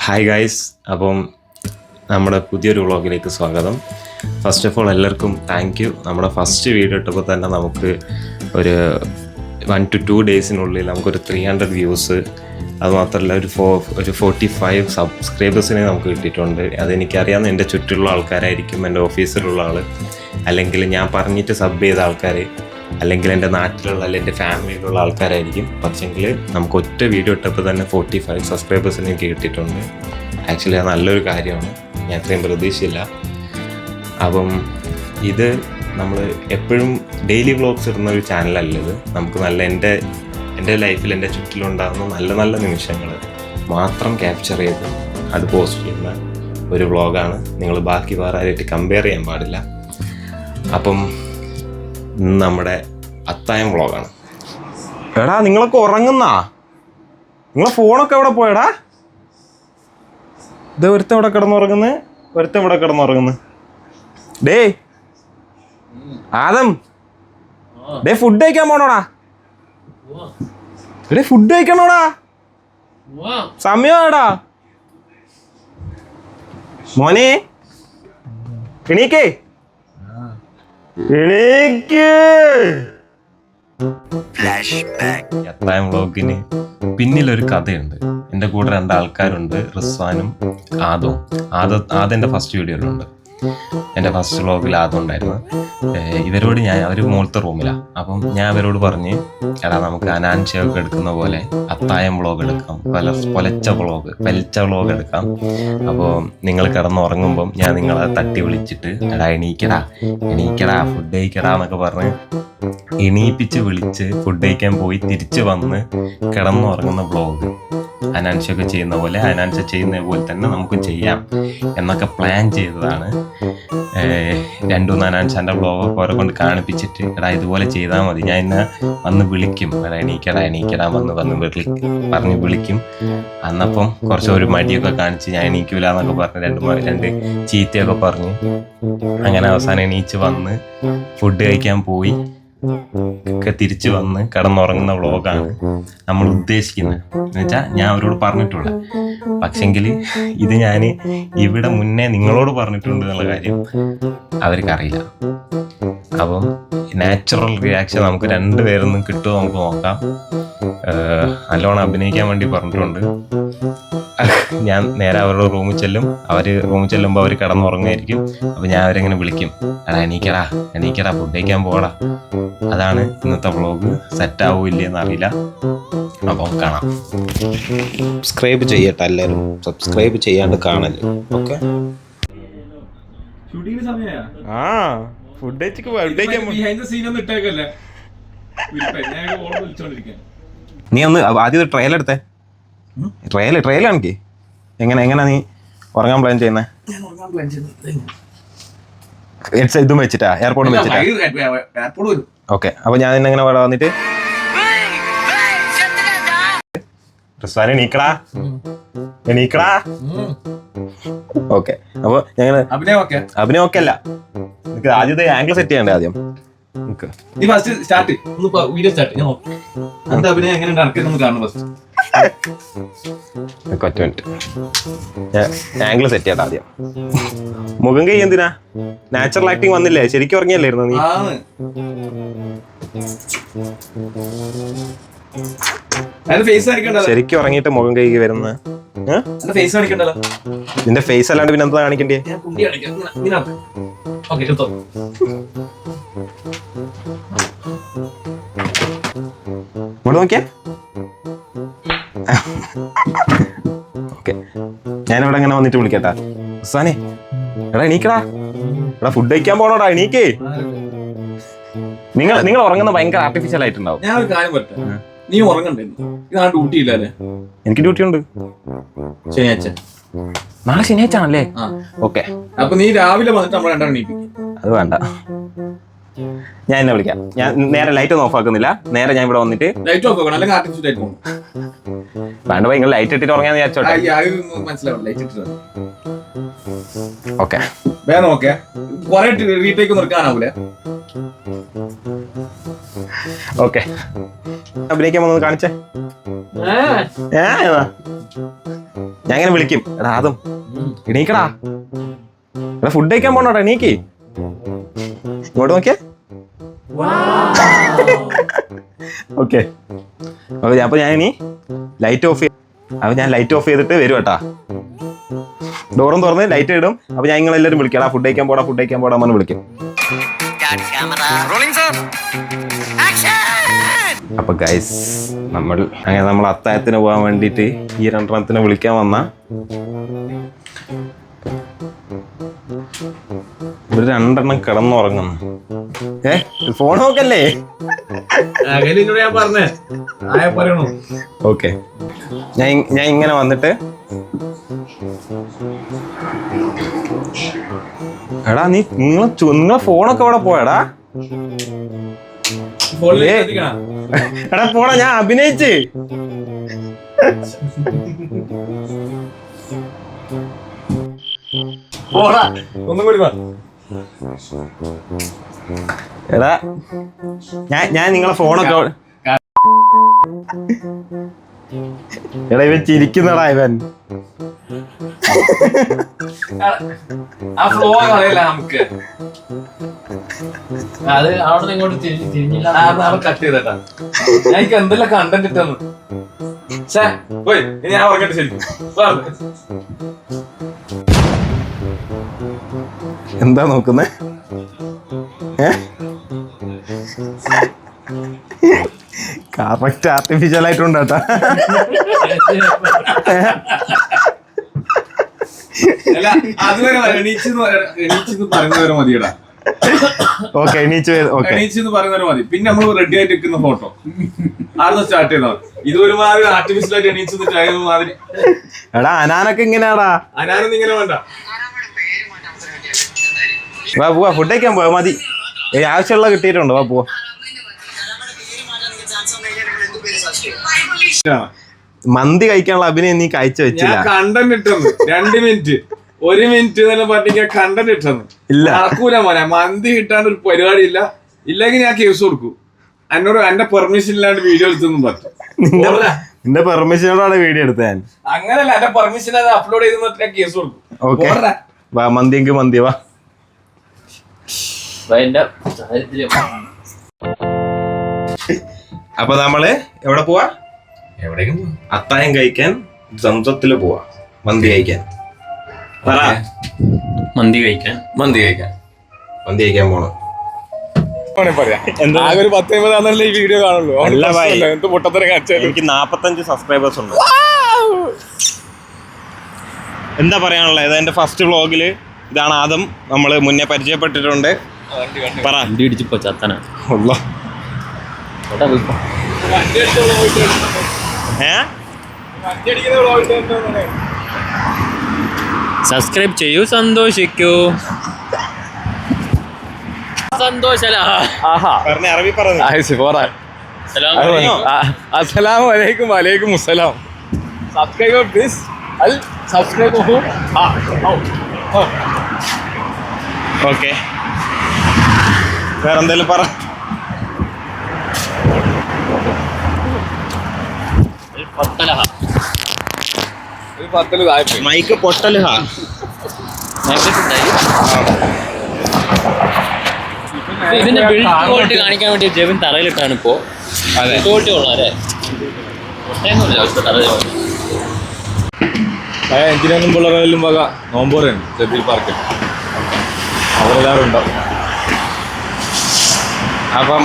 Hi guys, അപ്പം നമ്മുടെ പുതിയൊരു വ്ളോഗിലേക്ക് സ്വാഗതം. ഫസ്റ്റ് ഓഫ് ഓൾ എല്ലാവർക്കും താങ്ക് യു. നമ്മുടെ ഫസ്റ്റ് വീഡിയോ ഇട്ടപ്പോൾ തന്നെ നമുക്ക് ഒരു 1 to 2 ഡേയ്സിനുള്ളിൽ നമുക്കൊരു 300 വ്യൂസ്, അതുമാത്രമല്ല ഒരു 45 സബ്സ്ക്രൈബേഴ്സിനെ നമുക്ക് കിട്ടിയിട്ടുണ്ട്. അതെനിക്കറിയാവുന്ന എൻ്റെ ചുറ്റുള്ള ആൾക്കാരായിരിക്കും, എൻ്റെ ഓഫീസിലുള്ള ആൾ, അല്ലെങ്കിൽ ഞാൻ പറഞ്ഞിട്ട് സബ് ചെയ്ത ആൾക്കാർ, അല്ലെങ്കിൽ എൻ്റെ നാട്ടിലുള്ള അല്ലെങ്കിൽ എൻ്റെ ഫാമിലിയിലുള്ള ആൾക്കാരായിരിക്കും. പക്ഷെങ്കിൽ നമുക്ക് ഒറ്റ വീഡിയോ ഇട്ടപ്പോൾ തന്നെ 45 സബ്സ്ക്രൈബേഴ്സിന് എനിക്ക് കിട്ടിയിട്ടുണ്ട്. ആക്ച്വലി അത് നല്ലൊരു കാര്യമാണ്, ഞാൻ അത്രയും പ്രതീക്ഷയില്ല. അപ്പം ഇത് നമ്മൾ എപ്പോഴും ഡെയിലി വ്ളോഗ്സ് ഇടുന്ന ഒരു ചാനലല്ല ഇത്. നമുക്ക് നല്ല എൻ്റെ ലൈഫിൽ എൻ്റെ ചുറ്റിലുണ്ടാകുന്ന നല്ല നല്ല നിമിഷങ്ങൾ മാത്രം ക്യാപ്ചർ ചെയ്ത് അത് പോസ്റ്റ് ചെയ്യുന്ന ഒരു വ്ളോഗാണ്. നിങ്ങൾ ബാക്കി വേറെ ആരായിട്ട് കമ്പയർ ചെയ്യാൻ പാടില്ല. അപ്പം നമ്മുടെ അത്തായം വ്ളോഗാണ്. എടാ, നിങ്ങളൊക്കെ ഉറങ്ങുന്നാ? നിങ്ങളെ ഫോണൊക്കെ എവിടെ പോയടാ? ഇത് ഒരുത്തൻ ഇവിടെ കിടന്നുറങ്ങുന്നു, ഒരുത്തൻ ഇവിടെ കിടന്നുറങ്ങുന്നു. ഡേ ആദം, ഡേ ഫുഡ് കഴിക്കാൻ പോണോടാ. Day food കഴിക്കണോടാ, സമയമാടാ. മോനെ എണീക്കേ, അത്തായം വ്ളോഗിന് പിന്നിലൊരു കഥയുണ്ട്. എൻ്റെ കൂടെ 2 ആൾക്കാരുണ്ട്, റിസ്വാനും ആദവും. ആദൻ്റെ ഫസ്റ്റ് വീഡിയോയിലുണ്ട്. എൻ്റെ ഫസ്റ്റ് വ്ളോഗിൽ ആദം ഉണ്ടായിരുന്നു. ഇവരോട് അവർ മുകളിലത്തെ റൂമിലാണ്. അപ്പം ഞാൻ അവരോട് പറഞ്ഞ്, എടാ നമുക്ക് അനാൻഷയൊക്കെ എടുക്കുന്ന പോലെ അത്തായം വ്ളോഗ് എടുക്കാം, പൊലച്ച വ്ളോഗ് എടുക്കാം. അപ്പോൾ നിങ്ങൾ കിടന്നുറങ്ങുമ്പം ഞാൻ നിങ്ങളെ തട്ടി വിളിച്ചിട്ട്, എടാ എണീക്കടാ ഫുഡ് കഴിക്കടാ എന്നൊക്കെ പറഞ്ഞ് എണീപ്പിച്ച് വിളിച്ച് ഫുഡ് കഴിക്കാൻ പോയി തിരിച്ച് വന്ന് കിടന്നുറങ്ങുന്ന വ്ളോഗ് അനാൻഷയൊക്കെ ചെയ്യുന്ന പോലെ, അനാൻഷ ചെയ്യുന്ന പോലെ തന്നെ നമുക്ക് ചെയ്യാം എന്നൊക്കെ പ്ലാൻ ചെയ്തതാണ്. 2-3 അനാൻഷാൻ്റെ വ്ളോഗൊക്കെ ഓരോ കൊണ്ട് കാണിപ്പിച്ചിട്ട്, എടാ ഇതുപോലെ ചെയ്താൽ മതി, ഞാൻ ഇന്ന് വന്ന് വിളിക്കും, എടാ എണീക്കടാ വന്ന് പറഞ്ഞ് വിളിക്കും. അന്നപ്പം കുറച്ച് ഒരു മടിയൊക്കെ കാണിച്ച് ഞാൻ എണീക്കൂല എന്നൊക്കെ പറഞ്ഞ് രണ്ട് ചീത്തയൊക്കെ പറഞ്ഞ് അങ്ങനെ അവസാനം എണീച്ച് വന്ന് ഫുഡ് കഴിക്കാൻ പോയി ഒക്കെ തിരിച്ചു വന്ന് കിടന്നുറങ്ങുന്ന വ്ളോഗാണ് നമ്മൾ ഉദ്ദേശിക്കുന്നത്. എന്നുവെച്ചാൽ ഞാൻ അവരോട് പറഞ്ഞിട്ടുള്ള, പക്ഷെങ്കിൽ ഇത് ഞാൻ ഇവിടെ മുന്നേ നിങ്ങളോട് പറഞ്ഞിട്ടുണ്ട് എന്നുള്ള കാര്യം അവർക്കറിയില്ല. അപ്പം നാച്ചുറൽ റിയാക്ഷൻ നമുക്ക് 2 പേരൊന്നും കിട്ടുമോ നമുക്ക് നോക്കാം. നല്ലോണം അഭിനയിക്കാൻ വേണ്ടി പറഞ്ഞിട്ടുണ്ട്. ഞാൻ നേരെ അവരുടെ റൂമിൽ ചെല്ലും, റൂമിൽ ചെല്ലുമ്പോൾ അവർ കിടന്നുറങ്ങുമായിരിക്കും. അപ്പം ഞാൻ അവരെങ്ങനെ വിളിക്കും, എടാ എണീക്കടാ ഫുഡ് കഴിക്കാൻ പോടാ. അതാണ് ഇന്നത്തെ വ്ളോഗ്. സെറ്റാവില്ലെന്ന് അറിയില്ല, അപ്പം കാണാം. സബ്സ്ക്രൈബ് ചെയ്യട്ടെ എല്ലാവരും, സബ്സ്ക്രൈബ് ചെയ്യാണ്ട് കാണല്ലേ. ഓക്കെ, ഫുഡ് നീ ഒന്ന് ആദ്യം ട്രയൽ എടുത്തേ. ട്രയൽ കാണിക്കേ. എങ്ങനെ നീ ഉറങ്ങാൻ പ്ലാൻ ചെയ്യുന്നേ? ഇതും വെച്ചിട്ടാ, എയർപോർട്ടും വെച്ചിട്ടാ? ഓക്കെ, അപ്പൊ ഞാൻ എങ്ങനെ ഇവിടെ വന്നിട്ട് എണീക്കടാ. ഓക്കെ, അപ്പൊ ഞങ്ങള് അഭിനയം ഒക്കെ അല്ല, എനിക്ക് ആദ്യത്തെ ആംഗിൾ സെറ്റ് ചെയ്യണ്ടേ ആദ്യം. ഒറ്റ മിനിറ്റ്, ആംഗിൾ സെറ്റ് ചെയ്യട്ടെ ആദ്യം. മുഖം കൈ എന്തിനാ? നാച്ചുറൽ ആക്ടിങ് വന്നില്ലേ? ശരിക്കും ഉറങ്ങിയല്ലായിരുന്നു നീ? ശരിക്കും ഉറങ്ങിയിട്ട് മുഖം കൈ വരുന്ന നിന്റെ ഫേസ് അല്ലാണ്ട് പിന്നെ എന്താ കാണിക്കണ്ടേ? ഇങ്ങോട്ട് നോക്കിയാ. ഓക്കെ, ഞാനിവിടെ ഇങ്ങനെ വന്നിട്ട് വിളിക്കട്ടാ. സാനെ എടാ എണീക്കടാ, എടാ ഫുഡ് കഴിക്കാൻ പോണോടാ, എണീക്കേ. നിങ്ങൾ ഉറങ്ങുന്ന ഭയങ്കര ആർട്ടിഫിഷ്യൽ ആയിട്ടുണ്ടാവും. ഞാൻ ഒരു കാര്യം പറട്ടെ, നീ ഉറങ്ങണ്ടേ? ഇതാണ് ഡ്യൂട്ടി ഇല്ലല്ലേ? എനിക്ക് ഡ്യൂട്ടി ഉണ്ട്. ശനിയാഴ്ച, നാളെ ശനിയാഴ്ച ആണല്ലേ? ഓക്കെ, അപ്പൊ നീ രാവിലെ വന്നിട്ട് നമ്മൾ 2 എണീപ്പിക്കും. അത് വേണ്ട, ഞാൻ എന്നെ വിളിക്കാം. ഞാൻ നേരെ ലൈറ്റ് ഒന്നും ഓഫ് ആക്കുന്നില്ല. നേരെ ഞാൻ ഇവിടെ വന്നിട്ട് ലൈറ്റ് ഓഫ് ആക്കണം, അല്ലെങ്കിൽ ആർട്ടിഫിഷ്യൽ ആയിട്ട് പോകും. വേണ്ട നിങ്ങൾ ലൈറ്റ് ഇട്ടിട്ട് ഉറങ്ങാന്ന് വിചാരിച്ചോട്ടെ. മനസ്സിലാവും ലൈറ്റ് ഇട്ടിട്ട് ഓക്കെ വേണം. ഓക്കെ കൊറേ റീടേക്ക് നിർക്കാനാവൂലേ? ഓക്കെ അഭിനയിക്കാൻ വന്നത് കാണിച്ചേ. ഞാൻ ഇങ്ങനെ വിളിക്കും, എടാ അതും എണീക്കടാ, എടാ ഫുഡ് കഴിക്കാൻ പോണോടാ, എണീക്ക്, ഇങ്ങോട്ട് നോക്കിയേ. ഓക്കെ അപ്പൊ ഞാൻ ഇനി ലൈറ്റ് ഓഫ് ഞാൻ ലൈറ്റ് ഓഫ് ചെയ്തിട്ട് വരും കേട്ടാ. ഡോറും തുറന്ന് ലൈറ്റ് ഇടും. അപ്പൊ ഞാൻ നിങ്ങളെല്ലാവരും വിളിക്കാം, ഫുഡ് കഴിക്കാൻ പോടാ ഫുഡ് കഴിക്കാൻ പോടാ എന്ന് വിളിക്കും. അപ്പൊ ഗൈസ് നമ്മൾ അത്തായത്തിന് പോകാൻ വേണ്ടിട്ട് ഈ രണ്ടെണ്ണത്തിനെ വിളിക്കാൻ വന്ന ഒരു രണ്ടെണ്ണം കിടന്നുറങ്ങുന്നു. ഫോൺ നോക്കല്ലേ? ഓക്കെ ഞാൻ ഇങ്ങനെ വന്നിട്ട് എടാ നിങ്ങളെ ഫോണൊക്കെ ഇവിടെ പോയടാ. എടാ പോടാ, ഞാൻ അഭിനയിച്ച്. ഒന്നും കൂടി എടാ ഞാൻ നിങ്ങളെ ഫോണൊക്കെ എടാ ഇവൻ ചിരിക്കുന്നടാ ഇവൻ. ആ ഫ്ലോ കളയല്ല നമുക്ക്. അത് അവിടെ ഇങ്ങോട്ട് തിരിഞ്ഞില്ല. കട്ട് ചെയ്തട്ടാ. ഞാൻ എന്തെല്ലാം കണ്ടന്റ് ഇട്ടെന്ന്. ഞാൻ ഉറങ്ങട്ടെ. ശരി എന്താ നോക്കുന്നേ? കറക്റ്റ് ആർട്ടിഫിഷ്യൽ ആയിട്ടുണ്ട് കേട്ടാ. അല്ല അതുവരെ എണീച്ചെന്ന് പറയുന്നവരെ മതിയടാ. ഓക്കെ എണീച്ചെന്ന് പറയുന്നവരെ മതി. പിന്നെ നമ്മൾ റെഡി ആയിട്ട് നിൽക്കുന്ന ഫോട്ടോ ആദ്യം സ്റ്റാർട്ട് ചെയ്താൽ ഇത് ഒരുമാതിരി ആർട്ടിഫിഷ്യൽ ആയിട്ട് എണീച്ചെന്ന് മാതിരി. എടാ അനാനൊക്കെ ഇങ്ങനെയാടാ. അനാനൊന്നും ഇങ്ങനെ വേണ്ട. വാ പോവാ, ഫുഡ് കഴിക്കാൻ പോവാ. മതി, ആവശ്യമുള്ള കിട്ടിയിട്ടുണ്ട്. വാ പോവാ. മന്തി കഴിക്കാനുള്ള അഭിനയം നീ കഴിച്ചു വെച്ചില്ല. കണ്ടന്റ് ഇട്ടെന്ന് 2 മിനിറ്റ് 1 മിനിറ്റ് തന്നെ പറഞ്ഞ കണ്ടന്റ് ഇട്ടെന്ന് ഇല്ല. നടക്കൂല മോനെ. മന്തി കിട്ടാണ്ട് ഒരു പരിപാടി ഇല്ല. ഇല്ലെങ്കിൽ ഞാൻ കേസ് കൊടുക്കും. എന്നോട് എന്റെ പെർമിഷൻ ഇല്ലാണ്ട് വീഡിയോ എടുത്തൊന്നും പറ്റും. നിന്റെ പെർമിഷനോടാണ് വീഡിയോ എടുത്തത് ഞാൻ. അങ്ങനല്ല, എന്റെ പെർമിഷൻ അത് അപ്ലോഡ് ചെയ്ത് ഞാൻ കേസ് കൊടുക്കും. ഓക്കെ വാ, മന്തിയെങ്കിൽ മന്തി വാ. അപ്പൊ നമ്മള് എവിടെ പോവാ? എവിടേക്കും അത്തായം കഴിക്കാൻ സംസത്തില് പോവാ. മന്തി കഴിക്കാൻ. മന്തി കഴിക്കാൻ പോണം. ആകെ ഒരു 10-50 ഈ വീഡിയോ കാണുള്ളൂ. എനിക്ക് 45 സബ്സ്ക്രൈബേഴ്സ് ഉണ്ട്. എന്താ പറയാനുള്ളത്? ഇത് എന്റെ ഫസ്റ്റ് വ്ളോഗില് ഇതാണ്. ആദ്യം നമ്മള് മുന്നേ പരിചയപ്പെട്ടിട്ടുണ്ട്. പറ. വണ്ടി ഇടിച്ചിപ്പോ ചത്തന. സബ്സ്ക്രൈബ് ചെയ്യൂ, സന്തോഷിക്കൂ. അറബി പറഞ്ഞു. അസ്സലാമു അലൈക്കും. വലൈക്കും അസ്സലാം. Subscribe please. സബ്സ്ക്രൈബ്. ഓക്കെ വേറെന്തേലും പറ. മൈക്ക് പൊട്ടല്. ഇതിന്റെ ബിൽഡ് ക്വാളിറ്റി കാണിക്കാൻ വേണ്ടി ജെവിൻ തറയിലിട്ടാണ് ഇപ്പോ. ക്വാളിറ്റി കൊള്ളാം അല്ലേ? എഞ്ചിനീയറിംഗ് പിള്ളേരെല്ലാം വക നോമ്പോറാണ് ചെറിയ പാർക്കിൽ. അവരെല്ലാവരും ഉണ്ടാവും. അപ്പം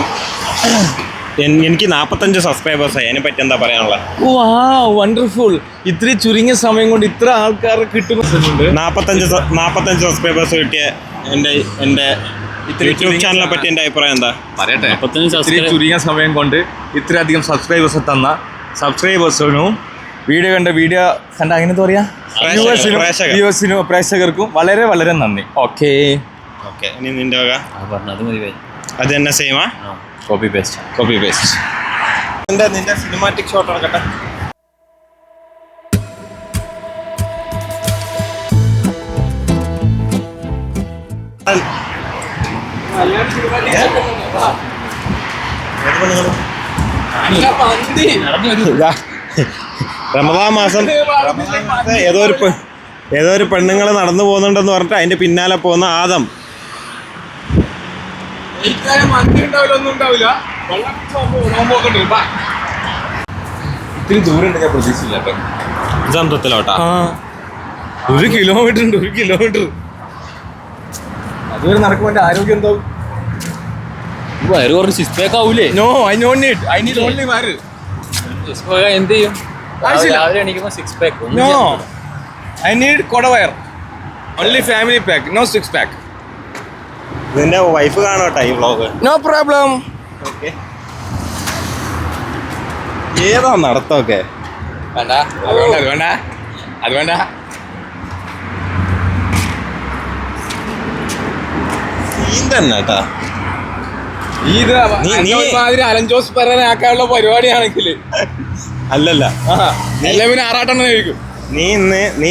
എനിക്ക് 45 സബ്സ്ക്രൈബേഴ്സായി. അതിനെ പറ്റി എന്താ പറയാനുള്ളത്? വണ്ടർഫുൾ. ഇത്രയും ചുരുങ്ങിയ സമയം കൊണ്ട് ഇത്ര ആൾക്കാരെ കിട്ടുന്നുണ്ട്. 45 സബ്സ്ക്രൈബേഴ്സ് കിട്ടിയ എന്റെ യൂട്യൂബ് ചാനലിനെ പറ്റി എന്റെ അഭിപ്രായം എന്താ പറയട്ടെ? ഇത്രയും ചുരുങ്ങിയ സമയം കൊണ്ട് ഇത്രയധികം സബ്സ്ക്രൈബേഴ്സ് തന്ന സബ്സ്ക്രൈബേഴ്സിനും വീഡിയോ കണ്ട അങ്ങനെ എന്താ പറയാ, വ്യൂവേഴ്സിനും പ്രേക്ഷകർക്കും വളരെ വളരെ നന്ദി. ഓക്കെ ഇനി നിന്റെ വക പറഞ്ഞത് മതി. അത് തന്നെ സെയിമാ? Copy paste. നിന്റെ സിനിമാറ്റിക് ഷോട്ട് നടക്കട്ടെ. റമദാൻ മാസം ഏതോ ഒരു പെണ്ണുങ്ങൾ നടന്നു പോകുന്നുണ്ടെന്ന് പറഞ്ഞിട്ട് അതിന്റെ പിന്നാലെ പോകുന്ന ആദം. ഇത്തിരി ദൂരം ഉണ്ട്, ഞാൻ പ്രതീക്ഷിച്ചില്ല. സംതത്തിലോട്ടാ 1 കിലോമീറ്റർ ഉണ്ട്, 1 കിലോമീറ്റർ. അതുവരെ നടക്കുമ്പോൾ എന്റെ ആരോഗ്യം എന്താവും? വയറ് കുറച്ച് സിക്സ് പാക്ക് ആവൂലേ? നോ, ഐ നീഡ് ഓൺലി വയറ്. സിക്സ് പാക്ക് എന്ത് ചെയ്യും? രാവിലെ എണീക്കുമ്പോൾ six pack. No, I need കൊടവയർ. Only family pack, no 6 pack. ഇതിന്റെ വൈഫ് കാണോട്ടെ ഈ വ്ളോഗ്. No problem. ഏതാ നടത്തൊക്കെ? വേണ്ട, അത് വേണ്ട. സീൻ തന്നെ കേട്ടാ. ഇത് മാതിരി അലൻ ജോസ് പെരനാക്കാനുള്ള പരിപാടിയാണെങ്കിൽ അല്ലല്ല, എല്ലാവരും ആറാട്ടെണ്ണം കഴിക്കും. നീ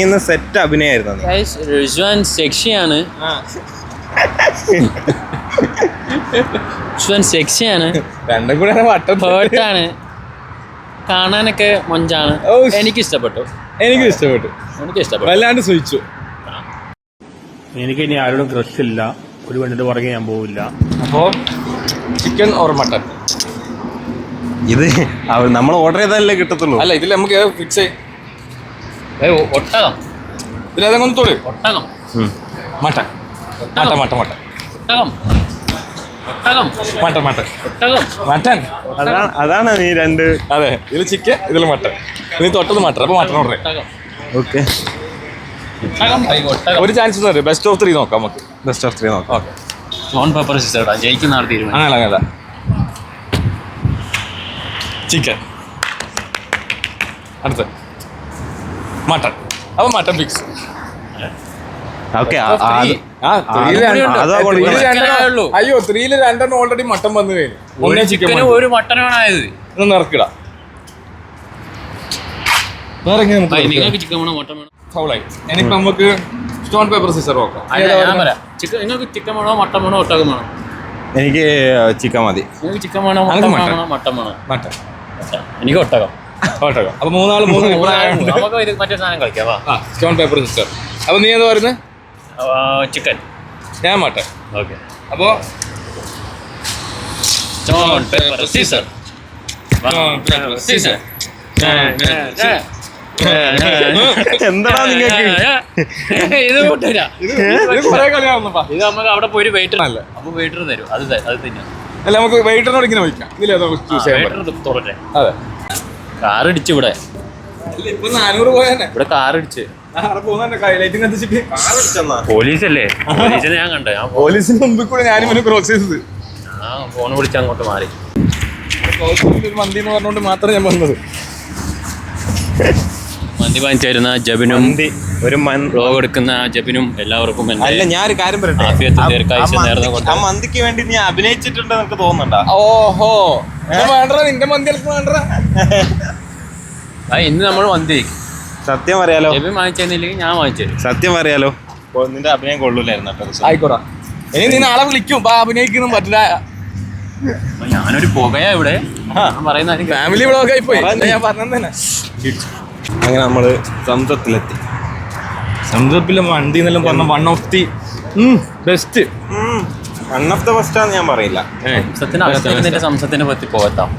ഇന്ന് സെറ്റ് അഭിനയായിരുന്നു. റിസ്വാൻ സെക്സിയാണ്. റിസ്വാൻ സെക്സിയാണ്, രണ്ടും കൂടെ ഹേർട്ടാണ്, കാണാനൊക്കെ മൊഞ്ചാണ്. എനിക്ക് ഇഷ്ടപ്പെട്ടു. വല്ലാണ്ട് സുഖിച്ചു. എനിക്ക് ഇനി ആരോടും ക്രഷ് ഇല്ല. ഒരു പെണ്ണിന്റെ പുറകെ ഞാൻ പോവില്ല. അപ്പോൾ ചിക്കൻ ഓർ മട്ടൺ? ഇത് നമ്മൾ ഓർഡർ ചെയ്താലേ കിട്ടത്തുള്ളൂ. അല്ല, ഇതിൽ നമുക്ക് ഫിക്സ് ചെയ്യും. ഒട്ടകം. ഇതിലേതെങ്കിലും തോളി ഒട്ടകം. മട്ടൺ. അതാണ് നീ രണ്ട്. അതെ, ഇതിൽ ചിക്കൻ, ഇതിൽ മട്ടൺ. നീ തൊട്ടത് മട്ടൺ. അപ്പൊ മട്ടൺ ഓർഡർ. ഓക്കെ, ഒരു ചാൻസ് തരും. ബെസ്റ്റ് ഓഫ് 3 നോക്കാം നമുക്ക്. ബെസ്റ്റ് ഓഫ് 3 നോക്കാം. ഓക്കെ, ഓൺ പേപ്പർ സിസ്റ്റർ ജയിക്കുന്ന ആൾ തീരുമാനം. അങ്ങനല്ല. ചിക്കൻ, അടുത്ത് മട്ടൺ. അപ്പൊ മട്ടൺ ഫിക്സ്. ഓക്കെ, അയ്യോ, 3-ല് 2 ഓൾറെഡി മട്ടൺ വന്നു കഴിഞ്ഞു. ഒന്നേ ചിക്കൻ, ഒരു മട്ടനാണായത്. ഇതൊന്ന് ഇറക്കിടാ. നിങ്ങൾക്ക് ചിക്കൻ വേണോ മട്ടൺ വേണോ? ഫൗളായി. ഇനിയിപ്പോ നമുക്ക് സ്റ്റോൺ പേപ്പർ സിസർ നോക്കാം. ഞാൻ പറയാം. നിങ്ങൾക്ക് ചിക്കൻ വേണോ മട്ടൺ വേണോ ഒട്ടകം വേണോ? എനിക്ക് ചിക്കൻ മതി. നിങ്ങൾക്ക് ചിക്കൻ വേണോ മട്ടൺ വേണോ? മട്ടൺ വേണോ? മട്ടൺ. എനിക്ക് ഒട്ടകം. അപ്പൊ മൂന്നാള് നമുക്ക് ഇത് മറ്റേ സാധനം കളിക്കാം. Stone paper sister. അപ്പൊ നീ എന്താ പറയുന്നത്? ചിക്കൻ. ഞാൻ മട്ടൺ. ഓക്കെ, അപ്പോ സ്റ്റോൺ പേപ്പർ സിസർ. എന്താ നിങ്ങൾക്ക് ഇത് കൂട്ടില്ല. ഇത് നമുക്ക് അവിടെ പോയി വെയിറ്റർ അല്ല, അപ്പൊ വെയിറ്റർ തരും. അത് തന്നെ. അല്ല, നമുക്ക് വെയിറ്ററിനോട് ഇങ്ങനെ വയ്ക്കാം. ഇതിലേതോ ചൂസ് ചെയ്യാൻ വെയിറ്റർ തുറട്ടെ. അതെ, കാർ ഇടിച്ചു ഇവിടെ. ഇപ്പൊ 400 പോയാനെ ഇവിടെ കാർ ഇടിച്ച്. പോലീസല്ലേ? പോലീസിനെ ഞാൻ കണ്ടേ. പോലീസിന് മുമ്പിൽ കൂടെ ഞാനും ക്രോസ് ചെയ്തത്. ഞാൻ ഫോൺ വിളിച്ച് അങ്ങോട്ട് മാറി. മന്തി എന്ന് പറഞ്ഞുകൊണ്ട് മാത്രം ഞാൻ വന്നത്. മന്തി വാങ്ങിച്ചു തരുന്ന ജബിനും ഒരു വ്ലോഗ് എടുക്കുന്ന ജബിനും എല്ലാവർക്കും അല്ല, ഞാനൊരു കാര്യം പറയട്ടെ. ആ മന്തിക്ക് വേണ്ടി നീ അഭിനയിച്ചിട്ടുണ്ട് നിനക്ക് തോന്നുന്നുണ്ടോ? ഓഹോ, വേണ്ട, നിന്റെ മന്തി വേണ്ട. ഇന്ന് നമ്മൾ മന്തി കഴിക്കും. സത്യം പറയാലോ, ജബിൻ വാങ്ങിച്ചു തന്നില്ലെങ്കിൽ ഞാൻ വാങ്ങിച്ചു തരും. സത്യം പറയാലോ, നിന്റെ അഭിനയം കൊള്ളൂലായിരുന്നു. ആയിക്കോട്ടെ, ഇനി നീ നാളെ വിളിക്കും. അഭിനയിക്കൊന്നും പറ്റില്ല. ഞാനൊരു പുകയാ ഇവിടെ പറയുന്ന ഫാമിലി വ്ളോഗായി പോയി. ഞാൻ പറഞ്ഞത് തന്നെ. അങ്ങനെ നമ്മള് സംസത്തിലെത്തി. സംസത്തിലെ മന്തി എന്നെല്ലാം പറഞ്ഞ one of the best. One of the best ആണെന്ന് ഞാൻ പറയില്ല. സംസത്തിനെ പറ്റി പോകത്താം.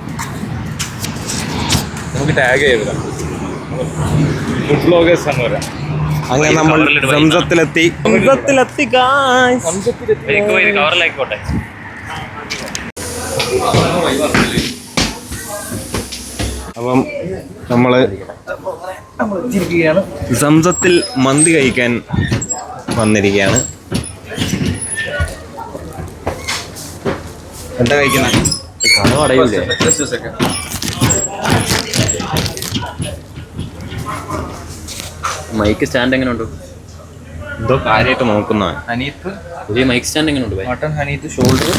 നമുക്ക് ടാഗ് ചെയ്തില്ല. ഫുഡ് വ്ളോഗേഴ്സ് എന്ന് പറയാം. അങ്ങനെ നമ്മൾ സംസത്തിലെത്തി. കവറിലായിക്കോട്ടെ. അപ്പം നമ്മള് സംസത്തിൽ മന്തി കഴിക്കാൻ വന്നിരിക്കുകയാണ്. എന്താ കഴിക്കുന്നത്? മൈക്ക് സ്റ്റാൻഡ് എങ്ങനെ ഉണ്ട്? എന്തോ കാര്യമായിട്ട് നോക്കുന്ന ഹനീത്ത് പുതിയ മൈക്ക് സ്റ്റാൻഡ് എങ്ങനെ ഉണ്ട്? മട്ടൺ ഹനീത്ത് ഷോൾഡർ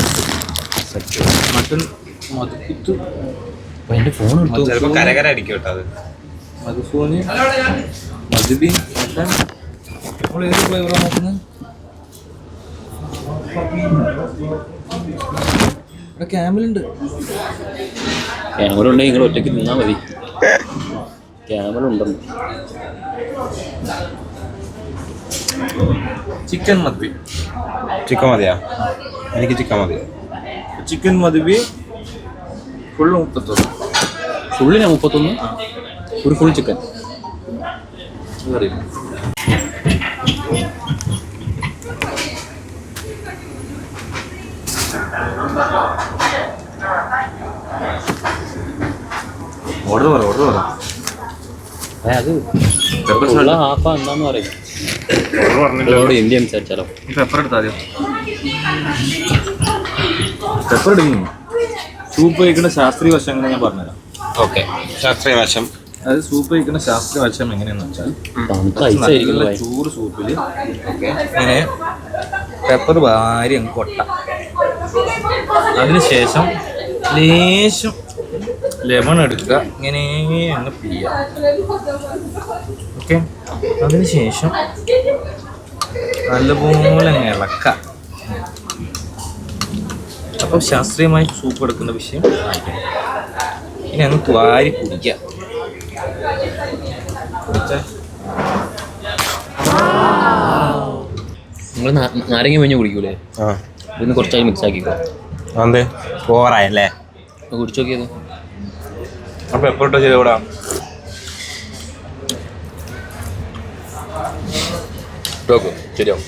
മട്ടൺ മധുക്കുത്ത്. എന്റെ ഫോൺ ചിലപ്പോ കരകര അടിക്കും കേട്ടോ. അത് മധുസൂന് മധുബി മട്ടൺ. നമ്മൾ ഏത് ഫ്ലേവറാണ് നോക്കുന്നത്? ക്യാമലുണ്ട്. ക്യാമറ ഉണ്ടെങ്കിൽ നിങ്ങൾ ഒറ്റയ്ക്ക് നിന്നാൽ മതി. ക്യാമറ ഉണ്ടെന്ന്. ചിക്കൻ മതി. ചിക്കൻ മതിയാ? എനിക്ക് ചിക്കൻ മതി. ചിക്കൻ മതി. ഫുള്ള് 31. ഫുള്ളിനാ 31? ഒരു ഫുൾ ചിക്കൻ. ഓർഡർ പറ. അത് ഫുള്ള ഹാഫാ എന്താന്ന് പറയും. ഹിന്ദി സംസാരിച്ചാലോ? പെപ്പർ എടുത്താൽ പെപ്പർ എടുക്കുന്നു. സൂപ്പ് കഴിക്കുന്ന ശാസ്ത്രീയ വശം എങ്ങനെ ഞാൻ പറഞ്ഞുതരാം. ഓക്കെ, ശാസ്ത്രീയ വശം. അതായത് സൂപ്പ് കഴിക്കുന്ന ശാസ്ത്രീയ വശം എങ്ങനെയാണെന്ന് വെച്ചാൽ നല്ല ചൂട് സൂപ്പിൽ ഇങ്ങനെ പെപ്പർ വാരി അങ്ങ് കൊട്ട. അതിനുശേഷം ലേശം ലെമൺ എടുക്കുക, ഇങ്ങനെ അങ്ങ് പിയ്യുക. ഓക്കെ, അതിനുശേഷം നല്ലപോലെ അങ്ങ് ഇളക്കുക. അപ്പം ശാസ്ത്രീയമായി സൂപ്പ് എടുക്കുന്ന വിഷയം ആയിരിക്കും. ഇനി അങ്ങ് വാരി കുടിക്കുക. നിങ്ങൾ നാരങ്ങ മഞ്ഞ കുടിക്കൂലേ? ഇതിന് കുറച്ചായി മിക്സ് ആക്കിക്കോ. അതെ, ഓവറായല്ലേ? കുടിച്ചു നോക്കിയത്. അപ്പം എപ്പോഴോ ചെയ്തോടാ. ശരിയാവും.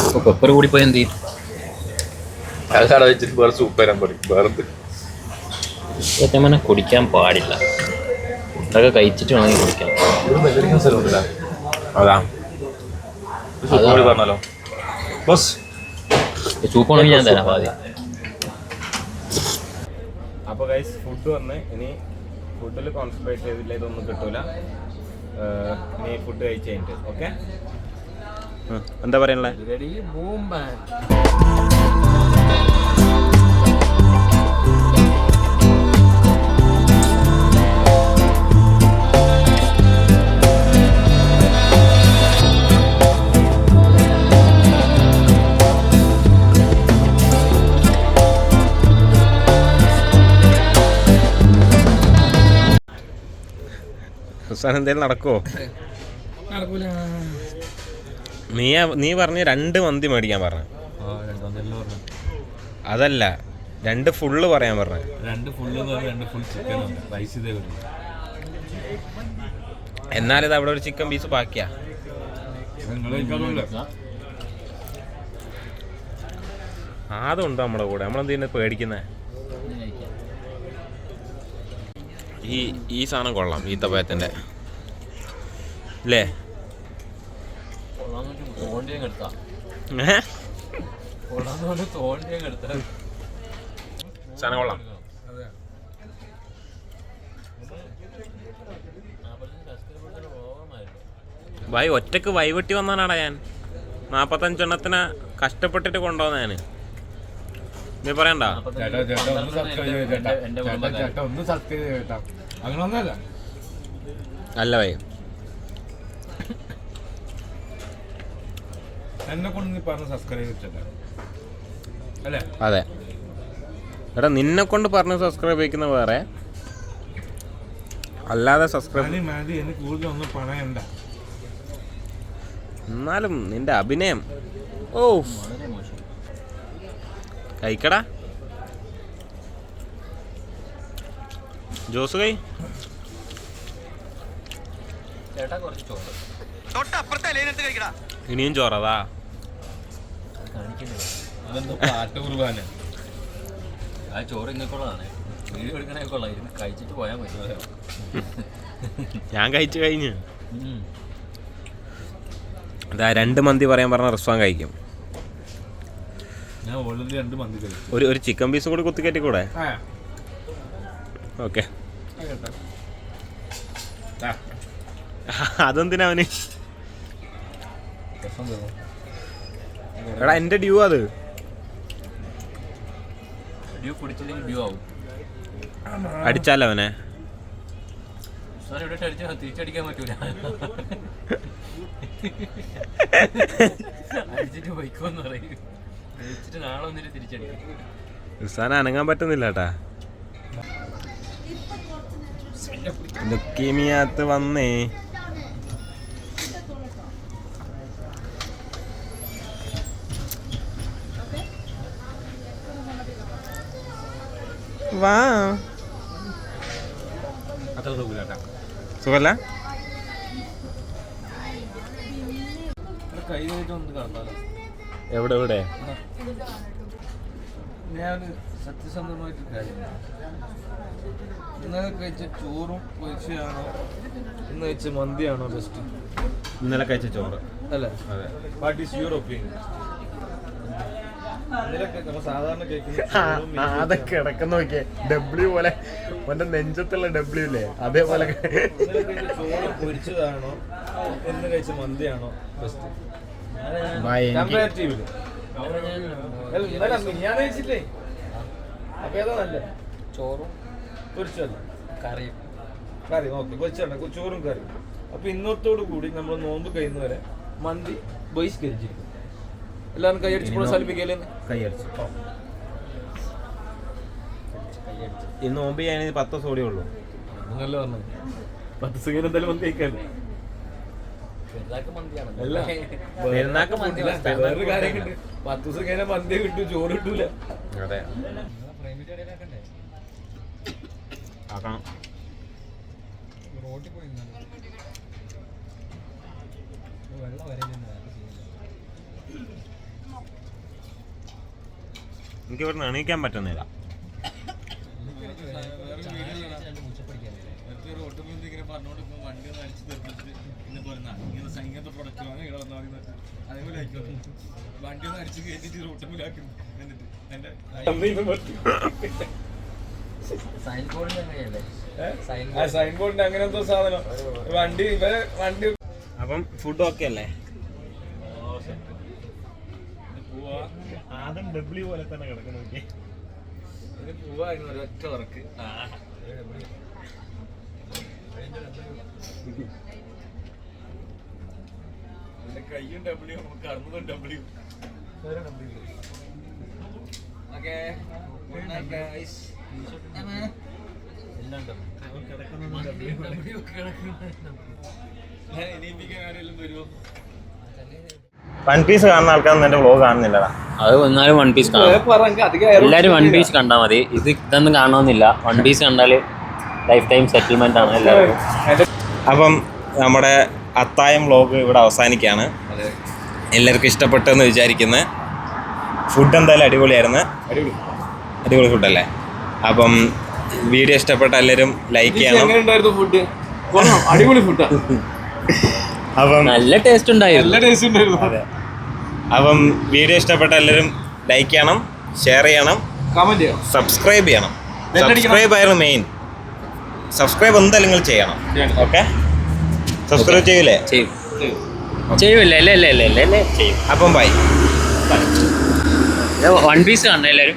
അപ്പോൾ പെപ്പർ കൂടിപ്പോയി എന്ത് ചെയ്യും? അതാണ് വെച്ചിട്ട് വേറെ സൂപ്പ് തരാൻ പറയും. വേറെ സത്യം പറഞ്ഞാൽ കുടിക്കാൻ പാടില്ല. ഫുഡൊക്കെ കഴിച്ചിട്ട് വേണമെങ്കിൽ കുടിക്കാം. അതാ പറഞ്ഞാലോ ബസ്. സൂപ്പ് ആണെങ്കിൽ ഞാൻ തരാം ആദ്യം. അപ്പോൾ ഗൈസ്, ഫുഡ് വന്ന് ഇനി ഫുഡിൽ കോൺസെൻട്രേറ്റ് ചെയ്തില്ല, ഇതൊന്നും കിട്ടൂല. ഇനി ഫുഡ് കഴിച്ച് കഴിഞ്ഞിട്ട്. ഓക്കെ, എന്താ പറയാനുള്ളത്? Ready, boom ban. എന്തേലും നടക്കുമോ? നീ പറഞ്ഞ് 2 മന്തി മേടിക്കാൻ പറഞ്ഞു. അതല്ല, 2 ഫുള്ള് പറയാൻ പറഞ്ഞു. 2 ഫുള്ള് 2 ഫുൾ ചിക്കൻ റൈസ് ഇതേ വരും. എന്നാലിത് അവിടെ ഒരു ചിക്കൻ പീസ് ബാക്കിയാ. അതുണ്ടോ നമ്മുടെ കൂടെ? നമ്മളെന്തിനാ പേടിക്കുന്നേ? ഈ സാധനം കൊള്ളാം, ഈത്തപ്പഴത്തിൻ്റെ അല്ലേ? സാധനം കൊള്ളാം. ഭായി ഒറ്റക്ക് വൈവെട്ടി വന്നാനാടാ ഞാൻ. 45 എണ്ണത്തിന് കഷ്ടപ്പെട്ടിട്ട് കൊണ്ടുവന്ന ഞാൻ. നീ പറയണ്ട. അല്ല ഭായി, എന്നെ കൊണ്ട് നീ പറഞ്ഞ സബ്സ്ക്രൈബ് അല്ലേ? അതെ എടാ, നിന്നെ കൊണ്ട് പറഞ്ഞ് സബ്സ്ക്രൈബ് ചെയ്യിക്കുന്ന വേറെ, അല്ലാതെ സബ്സ്ക്രൈബ് എനിക്ക് കൂടുതലൊന്നും പറയണ്ട. എന്നാലും നിന്റെ അഭിനയം ഓ കഴിക്കടാ. ജോസ് കൈ ഇനിയും ചോറതാ. ചോറ് ഇങ്ങനെയുള്ളതാണ്. വീഡിയോ എടുക്കണൊക്കെ ഉള്ള ഇരുന്ന് കഴിച്ചിട്ട് പോയാൽ മതി. ഞാൻ കഴിച്ചു കഴിഞ്ഞു. അതാ 2 മന്തി പറയാൻ പറഞ്ഞ റിസ്വാൻ കഴിക്കും. ഞാൻ ഓൾറെഡി 2 മന്തി കഴിച്ചു. ഒരു ചിക്കൻ പീസ് കൂടി കുത്തിക്കയറ്റി കൂടെ? ഓക്കെ, അതെന്തിനാ അവന്? എടാ എൻ്റെ ഡ്യൂ അത്. ഡ്യൂ കുടിച്ചില്ലെങ്കിൽ ഡ്യൂ ആവും. അടിച്ചാലോ അവനെ? തിരിച്ചടിക്കാൻ പറ്റൂല. അടിച്ചിട്ട് പോയിക്കോന്ന് പറയും. അടിച്ചിട്ട് നാളെ വന്നിട്ട് തിരിച്ചടിക്കും. റിസ്വാൻ അനങ്ങാൻ പറ്റുന്നില്ല കേട്ടാ. ലുക്കീമിയത്ത് വന്നേ. വാ. അത്ര സുഖല്ല? എവിടെ എവിടെ? ഞാൻ സത്യസന്ധമായിട്ട് കാര്യം ഇന്നലെ കഴിച്ച ചോറും പൊരിച്ചയാണോ ഇന്ന് കഴിച്ച മന്തിയാണോ ബെസ്റ്റ്? ഇന്നലെ കഴിച്ച ചോറ് അല്ലേ? What is your opinion? സാധാരണ അതൊക്കെ കിടക്കുന്ന നോക്കിയേ ഡബ്ല്യു പോലെ മറ്റേ നെഞ്ചത്തുള്ള ഡബ്ല്യു ഇല്ലേ അതേപോലെ. ചോറ് പൊരിച്ചതാണോ എന്ന് കഴിച്ച മന്തിയാണോ ബെസ്റ്റ്? ഞാൻ കഴിച്ചില്ലേ? അപ്പൊ ഏതാ നല്ല? ചോറും പൊരിച്ചല്ല കറിയും. കറി ഓക്കെ പൊരിച്ചല്ല ചോറും കറി. അപ്പൊ ഇന്നത്തോടു കൂടി നമ്മൾ നോമ്പ് കഴിയുന്നവരെ മന്തി ബഹിഷ്കരിച്ചിരിക്കും. എല്ലാവരും കൈയടിച്ച് പ്രോത്സാഹിപ്പിക്കല്ലേ? കൈയടിച്ചു. ഇന്ന് നോമ്പ് ചെയ്യാൻ 10 ദിവസം കൂടിയേ ഉള്ളൂ. നല്ല പറഞ്ഞു 10 ദിവസം കഴിഞ്ഞ് എന്തായാലും മന്തി കഴിക്കാല്ലേ? പെരുന്നാക്ക് മന്തി വേറൊരു കാര്യം 10 ദിവസം കഴിഞ്ഞാൽ മന്തി കിട്ടും, ചോറ് കിട്ടൂല. അതെ ആക്കണം. എനിക്ക് ഇവിടെ എണീക്കാൻ പറ്റുന്നില്ല. സൈൻ ബോർഡിന്റെ അങ്ങനത്തെ സാധനം വണ്ടി വണ്ടി. അപ്പം ഫുഡ് ഓക്കെ അല്ലേ? ആദ്യം ഡബ്ല്യു പോലെ തന്നെ കിടക്കുന്നു. പോവായിരുന്നു ഒരൊറ്റ വർക്ക്. കയ്യും ഡബ്ല്യു കടന്നതും ഡബ്ല്യു. ഇനിയിപ്പിക്കാൻ ആരെങ്കിലും വരുമോ? വൺ പീസ് കാണുന്ന ആൾക്കാരൊന്നും എന്റെ വ്ലോഗ് കാണുന്നില്ലടാ. അത് വന്നാലും വൺ പീസ് കാണാം. എല്ലാവരും വൺ പീസ് കണ്ടാൽ മതി. ഇതൊന്നും കാണണമെന്നില്ല. വൺ പീസ് കണ്ടാൽ ലൈഫ് ടൈം സെറ്റിൽമെന്റ് ആണ് എല്ലാവർക്കും. അപ്പം നമ്മുടെ അത്തായം വ്ലോഗ് ഇവിടെ അവസാനിക്കുകയാണ്. എല്ലാവർക്കും ഇഷ്ടപ്പെട്ടെന്ന് വിചാരിക്കുന്നു. ഫുഡ് എന്തായാലും അടിപൊളിയായിരുന്നു. അടിപൊളി ഫുഡല്ലേ? അപ്പം വീഡിയോ ഇഷ്ടപ്പെട്ട എല്ലാവരും ലൈക്ക് ചെയ്യണം. ഫുഡ് അടിപൊളി ഫുഡാണ്. അപ്പം നല്ല ടേസ്റ്റ് ഉണ്ടായിരുന്നു. അതെ. അപ്പം വീഡിയോ ഇഷ്ടപ്പെട്ട എല്ലാവരും ലൈക്ക് ചെയ്യണം, ഷെയർ ചെയ്യണം, കമന്റ് ചെയ്യണം, സബ്സ്ക്രൈബ് ചെയ്യണം. സബ്സ്ക്രൈബ് ആയിരുന്നു മെയിൻ. സബ്സ്ക്രൈബ് എന്തായാലും നിങ്ങൾ ചെയ്യണം. ഓക്കെ? സബ്സ്ക്രൈബ് ചെയ്യൂലേ? ചെയ്യൂല്ലേ? അപ്പം ബൈ. വൺ പീസ് കാണണം എല്ലാവരും.